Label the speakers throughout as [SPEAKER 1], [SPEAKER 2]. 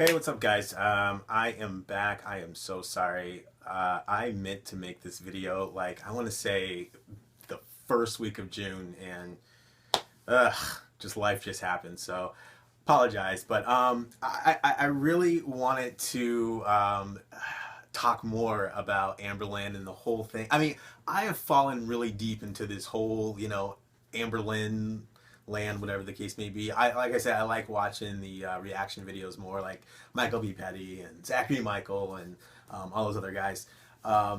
[SPEAKER 1] Hey, what's up, guys? I am back. I am so sorry. I meant to make this video, like, I want to say the first week of June, and ugh, just life just happened. So, apologize. But I really wanted to talk more about Amberlynn and the whole thing. I mean, I have fallen really deep into this whole, Amberlynn land, whatever the case may be. Like I said, I like watching the reaction videos more, like Michael B. Petty and Zachary Michael and all those other guys. But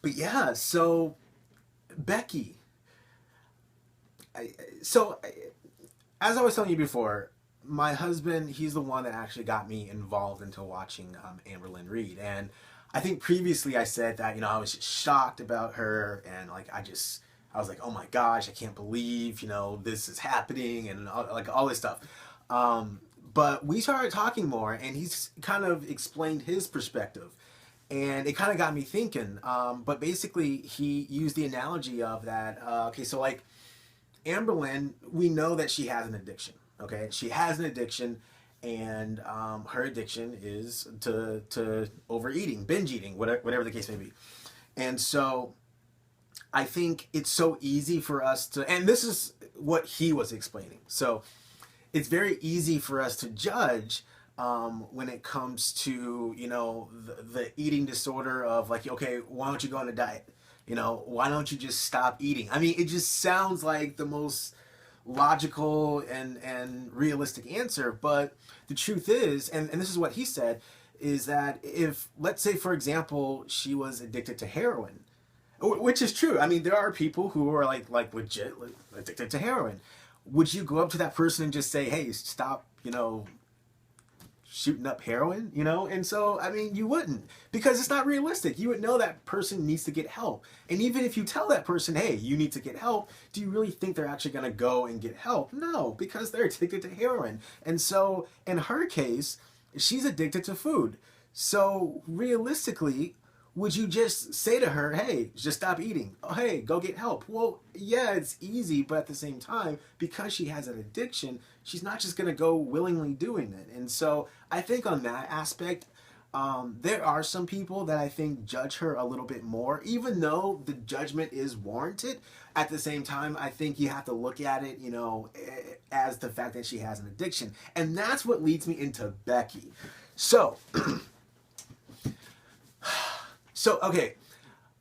[SPEAKER 1] yeah, so Becky. I, so as I was telling you before, my husband, he's the one that actually got me involved into watching Amberlynn Reed. And I think previously I said that, I was just shocked about her, and like I was like, oh my gosh, I can't believe, this is happening, and all this stuff. But we started talking more, and he's kind of explained his perspective. And it kind of got me thinking. But basically, he used the analogy of that. Okay, so like Amberlynn, we know that she has an addiction. Okay, she has an addiction, and her addiction is to overeating, binge eating, whatever the case may be. And so I think it's so easy for us to, and this is what he was explaining. So it's very easy for us to judge when it comes to the eating disorder of like, okay, why don't you go on a diet? Why don't you just stop eating? I mean, it just sounds like the most logical and realistic answer, but the truth is, and this is what he said, is that if, let's say for example, she was addicted to heroin, which is true. I mean, there are people who are like legit addicted to heroin. Would you go up to that person and just say, hey, stop, shooting up heroin, And so, I mean, you wouldn't, because it's not realistic. You would know that person needs to get help. And even if you tell that person, hey, you need to get help, do you really think they're actually going to go and get help? No, because they're addicted to heroin. And so in her case, she's addicted to food. So realistically, would you just say to her, hey, just stop eating? Oh, hey, go get help. Well, yeah, it's easy, but at the same time, because she has an addiction, she's not just going to go willingly doing it. And so I think on that aspect, there are some people that I think judge her a little bit more, even though the judgment is warranted. At the same time, I think you have to look at it, as the fact that she has an addiction. And that's what leads me into Becky. So, okay,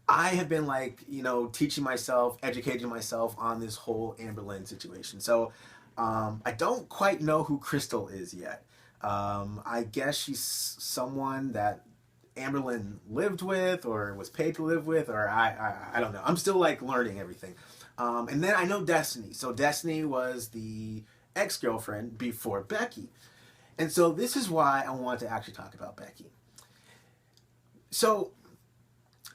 [SPEAKER 1] I have been like, teaching myself, educating myself on this whole Amberlynn situation. So I don't quite know who Crystal is yet. I guess she's someone that Amberlynn lived with or was paid to live with, or I don't know. I'm still like learning everything. And then I know Destiny. So Destiny was the ex-girlfriend before Becky. And so this is why I want to actually talk about Becky. So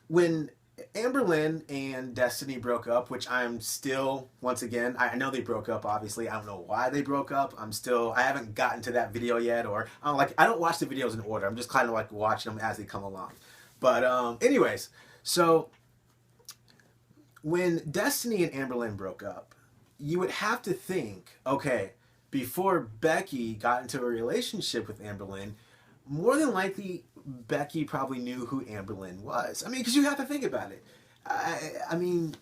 [SPEAKER 1] when Amberlynn and Destiny broke up, which I'm still, once again, I know they broke up, obviously. I don't know why they broke up. I haven't gotten to that video yet, or I don't watch the videos in order. I'm just kind of like watching them as they come along. But anyways, so when Destiny and Amberlynn broke up, you would have to think, okay, before Becky got into a relationship with Amberlynn, more than likely Becky probably knew who Amberlynn was. I mean, because you have to think about it. I mean,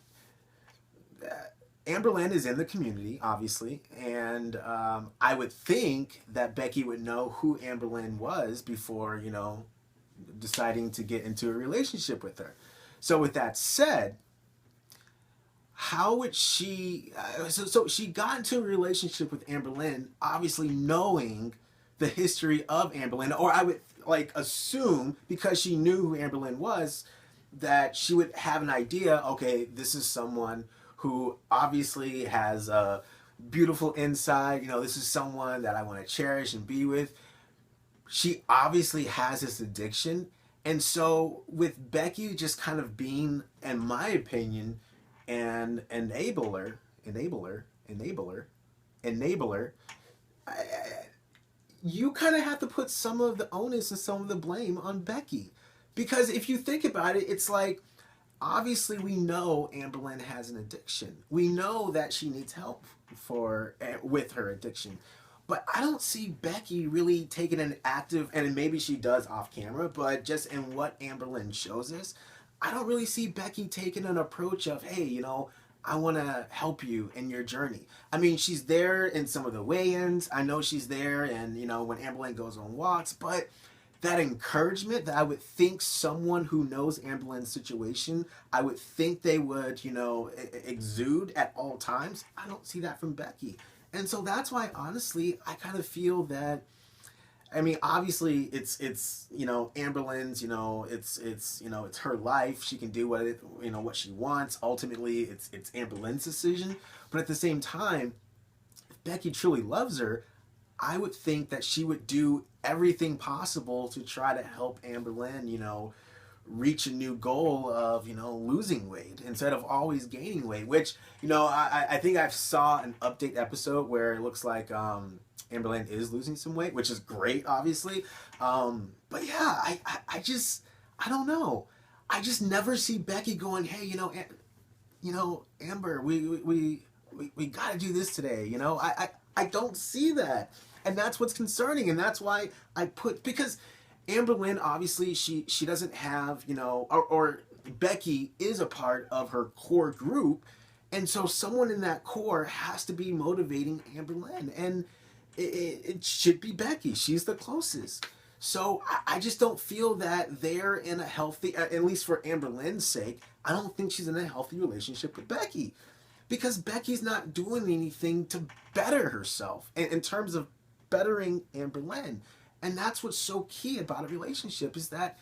[SPEAKER 1] Amberlynn is in the community, obviously, and I would think that Becky would know who Amberlynn was before, deciding to get into a relationship with her. So with that said, how would she... so she got into a relationship with Amberlynn, obviously knowing the history of Amberlynn, or I would like assume, because she knew who Amberlynn was, that she would have an idea, okay, this is someone who obviously has a beautiful inside, this is someone that I want to cherish and be with. She obviously has this addiction. And so with Becky just kind of being, in my opinion, an enabler, you kind of have to put some of the onus and some of the blame on Becky. Because if you think about it, it's like, obviously we know Amberlynn has an addiction. We know that she needs help with her addiction.
[SPEAKER 2] But I don't see Becky really taking an active, and maybe she does off camera, but just in what Amberlynn shows us, I don't really see Becky taking an approach of, hey, you know, I want to help you in your journey. I mean, she's there in some of the weigh-ins. I know she's there, and, you know, when Amberlynn goes on walks, but that encouragement that I would think someone who knows Amberlynn's situation, I would think they would, you know, exude at all times. I don't see that from Becky. And so that's why, honestly, I kind of feel that, I mean, obviously, it's you know, Amberlynn's, you know, it's you know, it's her life. She can do what she wants. Ultimately, it's Amberlynn's decision. But at the same time, if Becky truly loves her, I would think that she would do everything possible to try to help Amberlynn, you know, reach a new goal of, you know, losing weight instead of always gaining weight. Which, you know, I think I saw an update episode where it looks like Amberlynn is losing some weight, which is great, obviously. But yeah, I just, I don't know. I just never see Becky going, hey, you know, Amber, we got to do this today. You know, I don't see that. And that's what's concerning. And that's why because Amberlynn, obviously, she doesn't have, you know, or Becky is a part of her core group. And so someone in that core has to be motivating Amberlynn. And it should be Becky. She's the closest. So I just don't feel that they're in a healthy, at least for Amberlynn's sake, I don't think she's in a healthy relationship with Becky. Because Becky's not doing anything to better herself in terms of bettering Amberlynn. And that's what's so key about a relationship, is that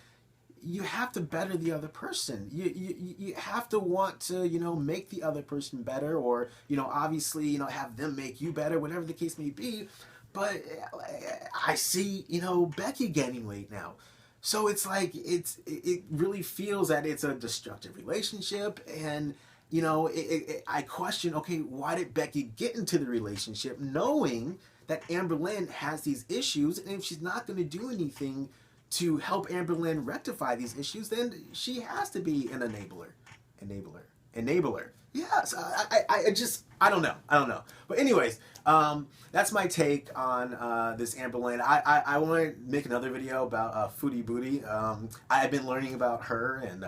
[SPEAKER 2] you have to better the other person. You have to want to, you know, make the other person better, or, you know, obviously, you know, have them make you better, whatever the case may be. But I see, you know, Becky gaining weight now. So it's like, it really feels that it's a destructive relationship. And, you know, I question, okay, why did Becky get into the relationship knowing that Amberlynn has these issues? And if she's not going to do anything to help Amberlynn rectify these issues, then she has to be an enabler. Yes, I don't know. But anyways, that's my take on this Amberlynn. I want to make another video about Foodie Booty. I've been learning about her and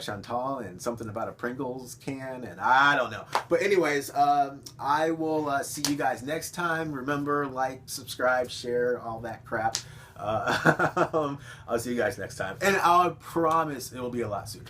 [SPEAKER 2] Chantal and something about a Pringles can, and I don't know. But anyways, I will see you guys next time. Remember, like, subscribe, share, all that crap. I'll see you guys next time. And I promise it will be a lot sooner.